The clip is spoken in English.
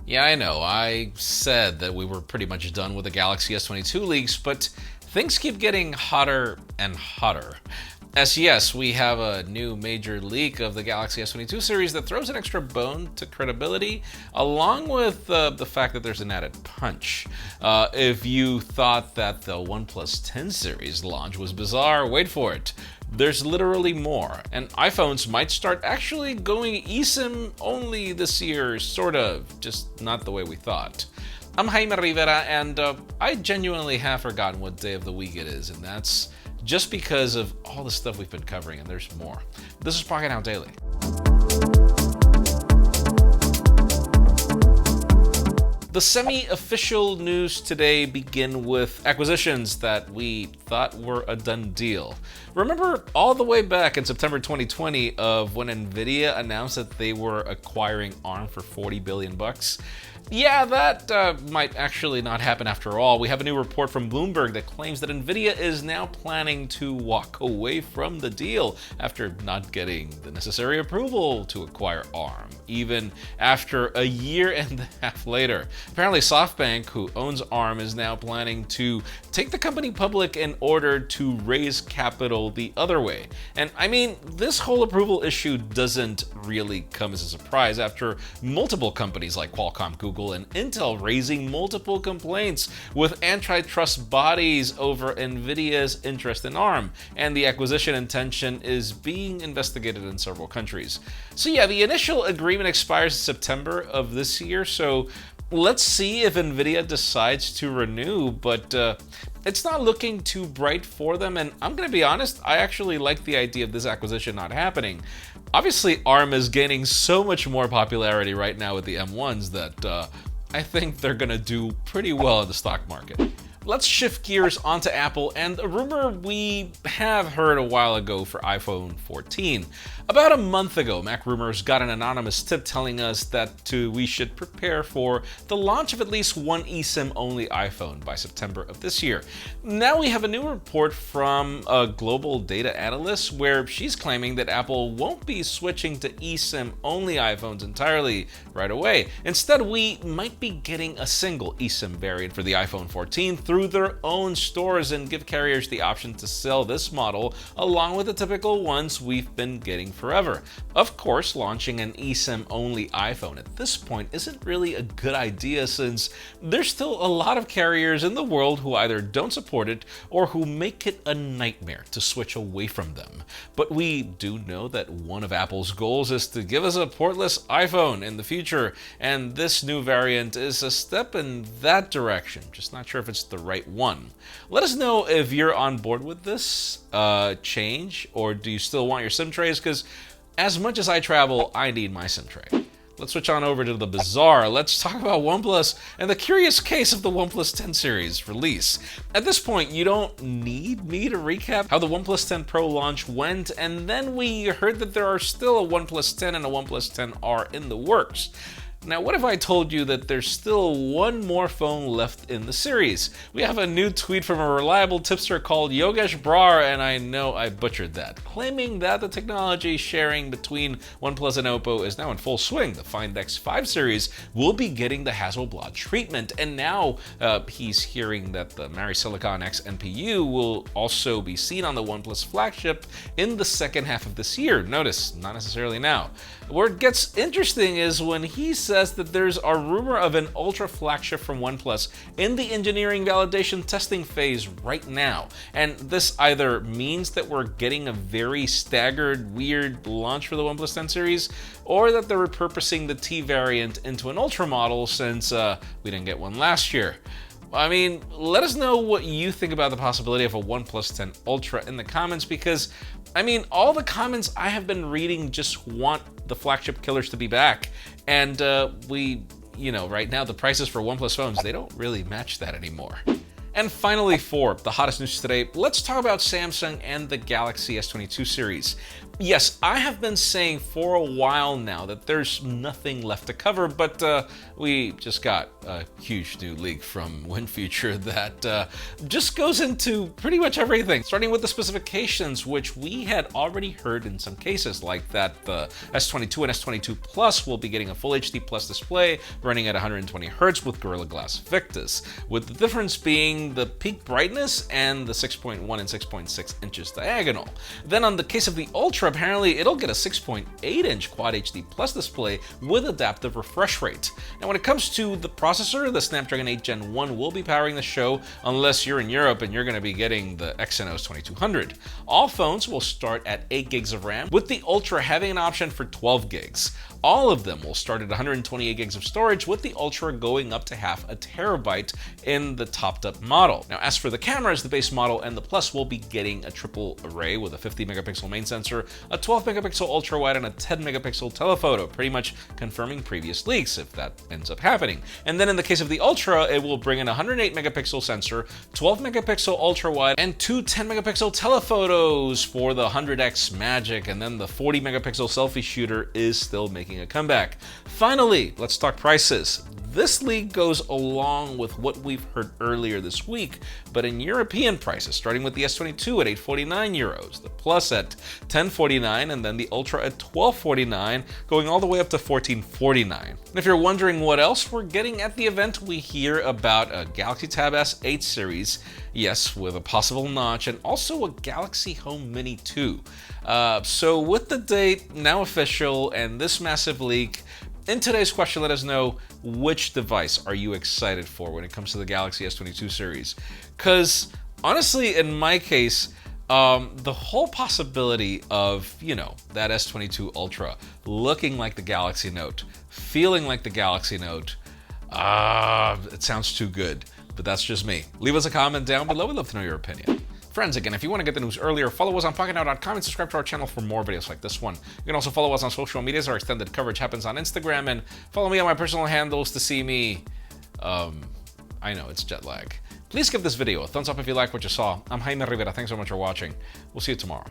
Yeah, I know. I said that we were pretty much done with the Galaxy S22 leaks, but things keep getting hotter and hotter. As yes, we have a new major leak of the Galaxy S22 series that throws an extra bone to credibility, along with the fact that there's an added punch. If you thought that the OnePlus 10 series launch was bizarre, wait for it. There's literally more, and iPhones might start actually going eSIM only this year, sort of, just not the way we thought. I'm Jaime Rivera, and I genuinely have forgotten what day of the week it is, and that's just because of all the stuff we've been covering, and there's more. This is Pocketnow Daily. The semi-official news today begin with acquisitions that we thought were a done deal. Remember all the way back in September 2020 of when NVIDIA announced that they were acquiring ARM for $40 billion? Yeah, that might actually not happen after all. We have a new report from Bloomberg that claims that NVIDIA is now planning to walk away from the deal after not getting the necessary approval to acquire ARM, even after a year and a half later. Apparently, SoftBank, who owns ARM, is now planning to take the company public in order to raise capital the other way. And I mean, this whole approval issue doesn't really come as a surprise after multiple companies like Qualcomm, Google, and Intel raising multiple complaints with antitrust bodies over NVIDIA's interest in ARM, and the acquisition intention is being investigated in several countries. So yeah, the initial agreement expires in September of this year, so let's see if NVIDIA decides to renew, but it's not looking too bright for them, and I'm going to be honest, I actually like the idea of this acquisition not happening. Obviously, ARM is gaining so much more popularity right now with the M1s that I think they're going to do pretty well in the stock market. Let's shift gears onto Apple and a rumor we have heard a while ago for iPhone 14. About a month ago, Mac Rumors got an anonymous tip telling us that we should prepare for the launch of at least one eSIM-only iPhone by September of this year. Now we have a new report from a global data analyst where she's claiming that Apple won't be switching to eSIM-only iPhones entirely right away. Instead, we might be getting a single eSIM variant for the iPhone 14 through their own stores and give carriers the option to sell this model along with the typical ones we've been getting forever. Of course, launching an eSIM-only iPhone at this point isn't really a good idea since there's still a lot of carriers in the world who either don't support it or who make it a nightmare to switch away from them. But we do know that one of Apple's goals is to give us a portless iPhone in the future, and this new variant is a step in that direction. Just not sure if it's the right one. Let us know if you're on board with this change, or do you still want your SIM trays? Because as much as I travel, I need my SIM tray. Let's switch on over to the bizarre. Let's talk about OnePlus and the curious case of the OnePlus 10 series release. At this point, you don't need me to recap how the OnePlus 10 Pro launch went, and then we heard that there are still a OnePlus 10 and a OnePlus 10R in the works. Now, what if I told you that there's still one more phone left in the series? We have a new tweet from a reliable tipster called Yogesh Brar, and I know I butchered that, claiming that the technology sharing between OnePlus and Oppo is now in full swing. The Find X5 series will be getting the Hasselblad treatment, and now he's hearing that the Silicon X NPU will also be seen on the OnePlus flagship in the second half of this year. Notice, not necessarily now. Where it gets interesting is when he says that there's a rumor of an Ultra flagship from OnePlus in the engineering validation testing phase right now. And this either means that we're getting a very staggered, weird launch for the OnePlus 10 series, or that they're repurposing the T variant into an Ultra model since we didn't get one last year. I mean, let us know what you think about the possibility of a OnePlus 10 Ultra in the comments, because, I mean, all the comments I have been reading just want the flagship killers to be back. And right now the prices for OnePlus phones, they don't really match that anymore. And finally, for the hottest news today, let's talk about Samsung and the Galaxy S22 series. Yes, I have been saying for a while now that there's nothing left to cover, but we just got a huge new leak from WinFuture that just goes into pretty much everything, starting with the specifications, which we had already heard in some cases, like that the S22 and S22 Plus will be getting a full HD Plus display running at 120 Hz with Gorilla Glass Victus, with the difference being the peak brightness and the 6.1 and 6.6 inches diagonal. Then on the case of the Ultra, apparently it'll get a 6.8-inch Quad HD Plus display with adaptive refresh rate. Now when it comes to the processor, the Snapdragon 8 Gen 1 will be powering the show unless you're in Europe and you're going to be getting the Exynos 2200. All phones will start at 8 gigs of RAM, with the Ultra having an option for 12 gigs. All of them will start at 128 gigs of storage, with the Ultra going up to half a terabyte in the topped up model. Now as for the cameras, the base model and the Plus will be getting a triple array with a 50 megapixel main sensor, a 12 megapixel ultra wide, and a 10 megapixel telephoto, pretty much confirming previous leaks if that ends up happening. And then in the case of the Ultra, it will bring in a 108 megapixel sensor, 12 megapixel ultra wide, and two 10 megapixel telephotos for the 100x magic, and then the 40 megapixel selfie shooter is still making a comeback. Finally, let's talk prices. This leak goes along with what we've heard earlier this week, but in European prices, starting with the S22 at €849, the Plus at $1049, and then the Ultra at $1249, going all the way up to $1449. And if you're wondering what else we're getting at the event, we hear about a Galaxy Tab S8 series, yes, with a possible notch, and also a Galaxy Home Mini 2. So with the date now official and this massive leak, in today's question, let us know which device are you excited for when it comes to the Galaxy S22 series. Because honestly, in my case, the whole possibility of, that S22 Ultra looking like the Galaxy Note, feeling like the Galaxy Note, it sounds too good. But that's just me. Leave us a comment down below. We'd love to know your opinion. Friends, again, if you want to get the news earlier, follow us on Pocketnow.com and subscribe to our channel for more videos like this one. You can also follow us on social media as our extended coverage happens on Instagram, and follow me on my personal handles to see me. I know, it's jet lag. Please give this video a thumbs up if you like what you saw. I'm Jaime Rivera. Thanks so much for watching. We'll see you tomorrow.